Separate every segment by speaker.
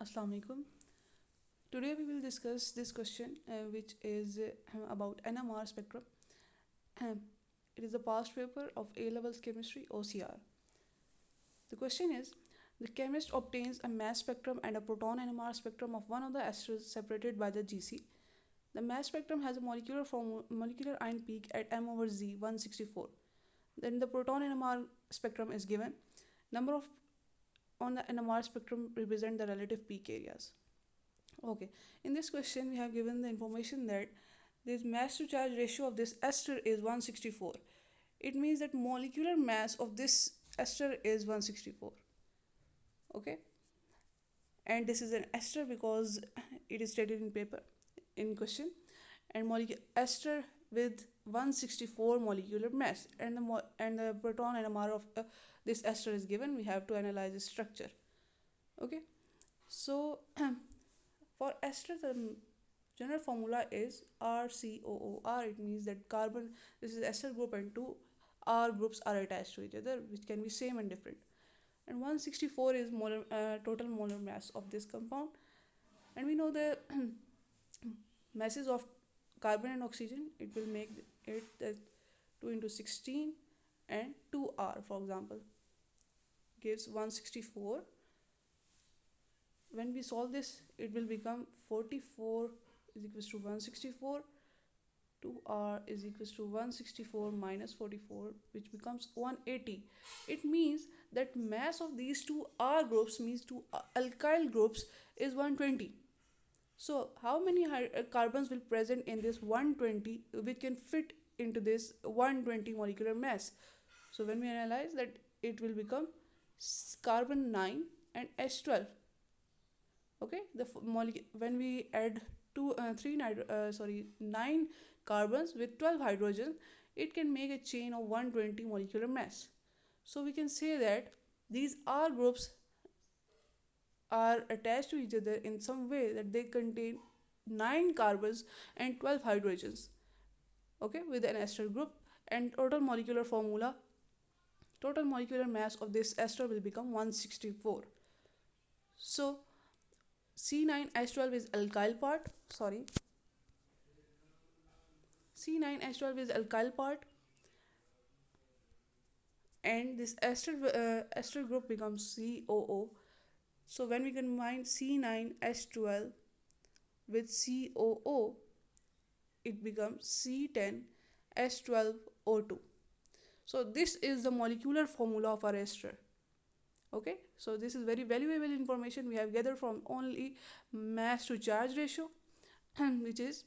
Speaker 1: Assalamu alaikum. Today we will discuss this question which is about NMR spectrum. It is a past paper of A levels chemistry OCR. The question is, the chemist obtains a mass spectrum and a proton NMR spectrum of one of the esters separated by the GC. The mass spectrum has a molecular ion peak at m over z 164. Then the proton NMR spectrum is given. Number of on the NMR spectrum represent the relative peak areas. Okay, in this question we have given the information that this mass to charge ratio of this ester is 164. It means that molecular mass of this ester is 164. Okay, and this is an ester because it is stated in paper in question, and ester with 164 molecular mass, and the proton NMR of this ester is given. We have to analyze the structure. Okay, so for ester the general formula is RCOOR. It means that carbon, this is ester group, and two R groups are attached to each other, which can be same and different. And 164 is total molar mass of this compound. And we know the masses of carbon and oxygen. It will make it that 2 into 16 and 2R, for example, gives 164. When we solve this, it will become 44 is equals to 164. 2R is equals to 164 minus 44, which becomes 180. It means that mass of these two R groups, means two alkyl groups, is 120. So how many carbons will present in this 120 which can fit into this 120 molecular mass? So when we analyze that, it will become carbon 9 and H12. Okay, the when we add 9 carbons with 12 hydrogen, it can make a chain of 120 molecular mass. So we can say that these R groups are attached to each other in some way that they contain 9 carbons and 12 hydrogens, okay, with an ester group. And total molecular mass of this ester will become 164. So C9H12 is alkyl part, C9H12 is alkyl part, and this ester group becomes COO. So when we combine C9H12 with COO, it becomes C10H12O2. So this is the molecular formula of our ester. Okay, so this is very valuable information we have gathered from only mass to charge ratio, which is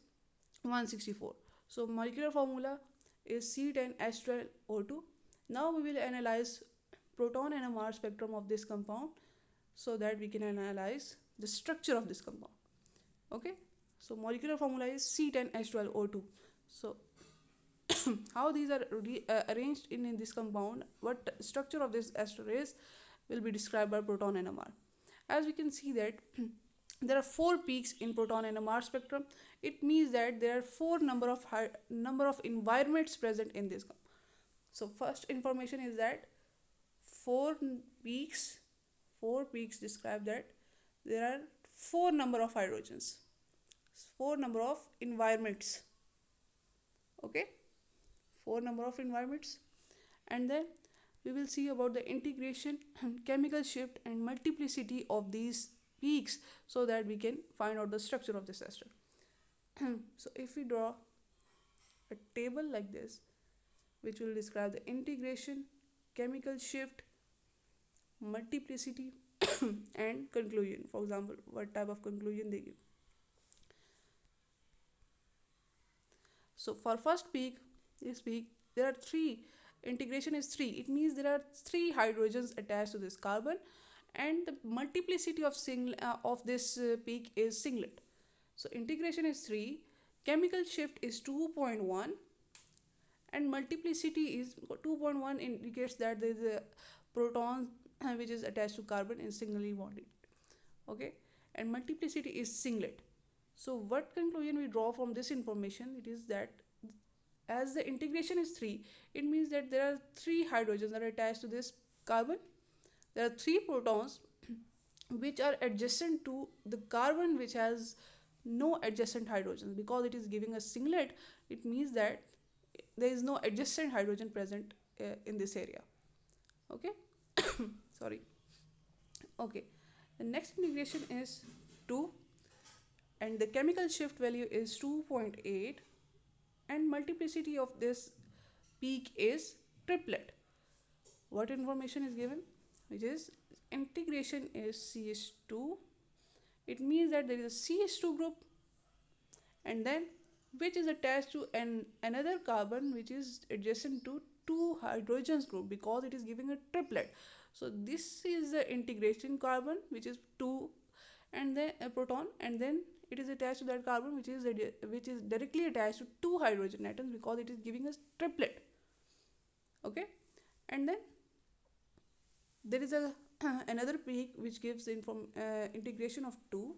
Speaker 1: 164. So molecular formula is C10H12O2. Now we will analyze proton NMR spectrum of this compound so that we can analyze the structure of this compound. Okay, so molecular formula is C10H12O2. So how these are arranged in this compound, what structure of this ester is, will be described by proton NMR. As we can see that there are 4 peaks in proton NMR spectrum. It means that there are 4 number of environments present in this. So first information is that 4 peaks describe that there are 4 number of hydrogens, 4 number of environments. Okay, 4 number of environments. And then we will see about the integration, chemical shift, and multiplicity of these peaks so that we can find out the structure of this ester. So if we draw a table like this, which will describe the integration, chemical shift, multiplicity, and conclusion. For example, what type of conclusion they give. So for first peak, this peak, there are 3. Integration is 3. It means there are 3 hydrogens attached to this carbon, and the multiplicity of this peak is singlet. So integration is 3, chemical shift is 2.1, and multiplicity is 2.1 indicates that there is a proton which is attached to carbon and singly bonded. Okay, and multiplicity is singlet. So what conclusion we draw from this information? It is that as the integration is 3, it means that there are 3 hydrogens that are attached to this carbon. There are 3 protons which are adjacent to the carbon which has no adjacent hydrogens. Because it is giving a singlet, it means that there is no adjacent hydrogen present in this area. Okay. Sorry. Okay, the next integration is 2, and the chemical shift value is 2.8, and multiplicity of this peak is triplet. What information is given? Which is integration is CH2. It means that there is a CH2 group, and then which is attached to another carbon which is adjacent to two hydrogens group, because it is giving a triplet. So this is the integration carbon which is 2, and then a proton, and then it is attached to that carbon which is directly attached to two hydrogen atoms, because it is giving us triplet. Okay, and then there is a another peak which gives integration of 2,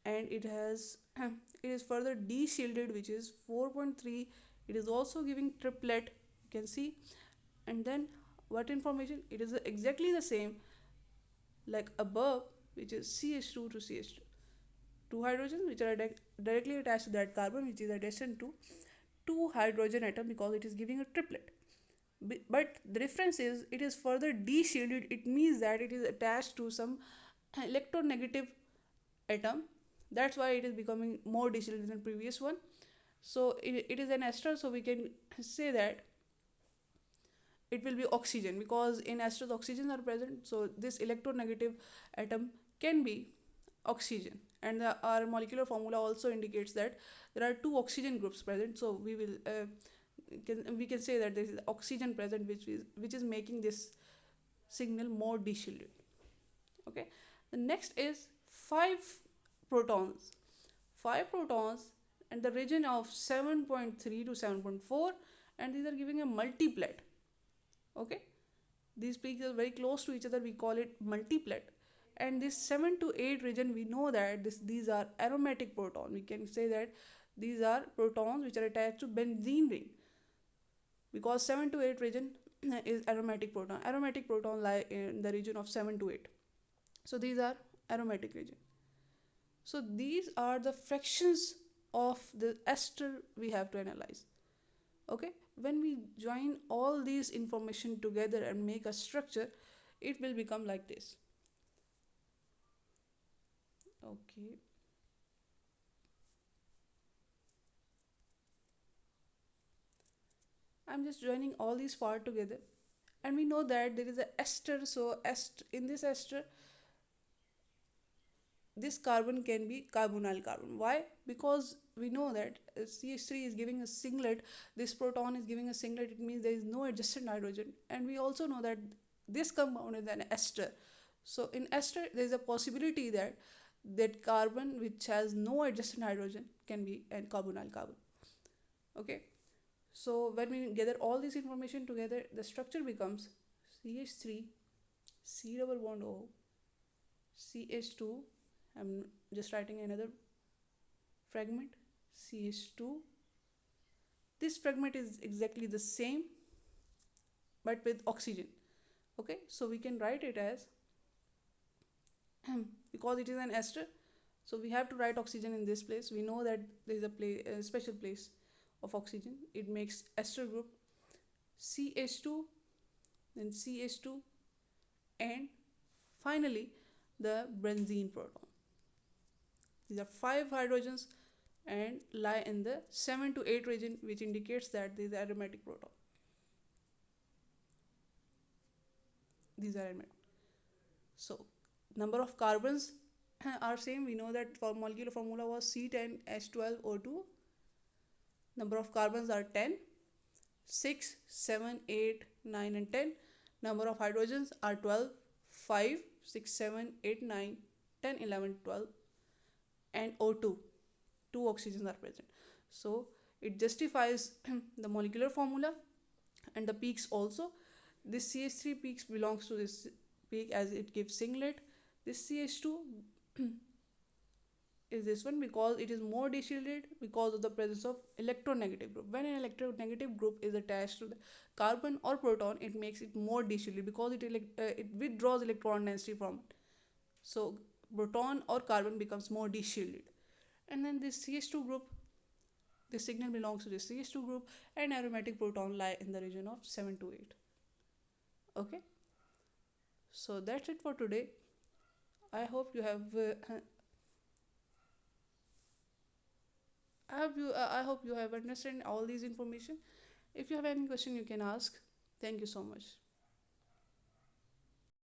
Speaker 1: and it has it is further de-shielded, which is 4.3. It is also giving triplet, you can see. And then what information? It is exactly the same like above, which is CH2 to CH2, two hydrogens which are directly attached to that carbon which is adjacent to two hydrogen atom, because it is giving a triplet. But the difference is it is further de-shielded. It means that it is attached to some electronegative atom. That's why it is becoming more de-shielded than previous one. So it is an ester, so we can say that it will be oxygen, because in esters oxygen are present. So this electronegative atom can be oxygen, and our molecular formula also indicates that there are two oxygen groups present. So we can say that there is oxygen present, which is making this signal more de-shielded. Okay, the next is five protons. Five protons, and the region of 7.3 to 7.4, and these are giving a multiplet. Okay, these peaks are very close to each other, we call it multiplet. And this 7 to 8 region, we know that these are aromatic proton. We can say that these are protons which are attached to benzene ring, because 7 to 8 region is aromatic proton. Aromatic proton lie in the region of 7 to 8. So these are aromatic region. So these are the fractions of the ester we have to analyze. Okay, when we join all these information together and make a structure, it will become like this. Okay, I'm just joining all these part together, and we know that there is a ester. So in this ester, this carbon can be carbonyl carbon. Why? Because we know that CH3 is giving a singlet, this proton is giving a singlet, it means there is no adjacent hydrogen. And we also know that this compound is an ester. So in ester, there is a possibility that that carbon which has no adjacent hydrogen can be a carbonyl carbon. Okay, so when we gather all this information together, the structure becomes CH3, C double bond O, CH2, I'm just writing another fragment, CH2. This fragment is exactly the same but with oxygen. Okay, so we can write it as because it is an ester, so we have to write oxygen in this place. We know that there is a special place of oxygen. It makes ester group CH2, then CH2, and finally the benzene proton. These are five hydrogens and lie in the 7 to 8 region, which indicates that these are aromatic proton. These are aromatic. So number of carbons are same. We know that for molecular formula was C10H12O2. Number of carbons are 10, 6, 7, 8, 9 and 10. Number of hydrogens are 12, 5, 6, 7, 8, 9, 10, 11, 12, and O2. Two oxygens are present. So it justifies the molecular formula and the peaks also. This CH3 peaks belongs to this peak as it gives singlet. This CH2 is this one because it is more de-shielded because of the presence of electronegative group. When an electronegative group is attached to the carbon or proton, it makes it more de-shielded because it withdraws electron density from it. So proton or carbon becomes more de-shielded. And then this CH2 group, the signal belongs to the CH2 group, and aromatic proton lie in the region of 7 to 8. Okay, so that's it for today. I hope you have I hope you have understood all these information. If you have any question, you can ask. Thank you so much.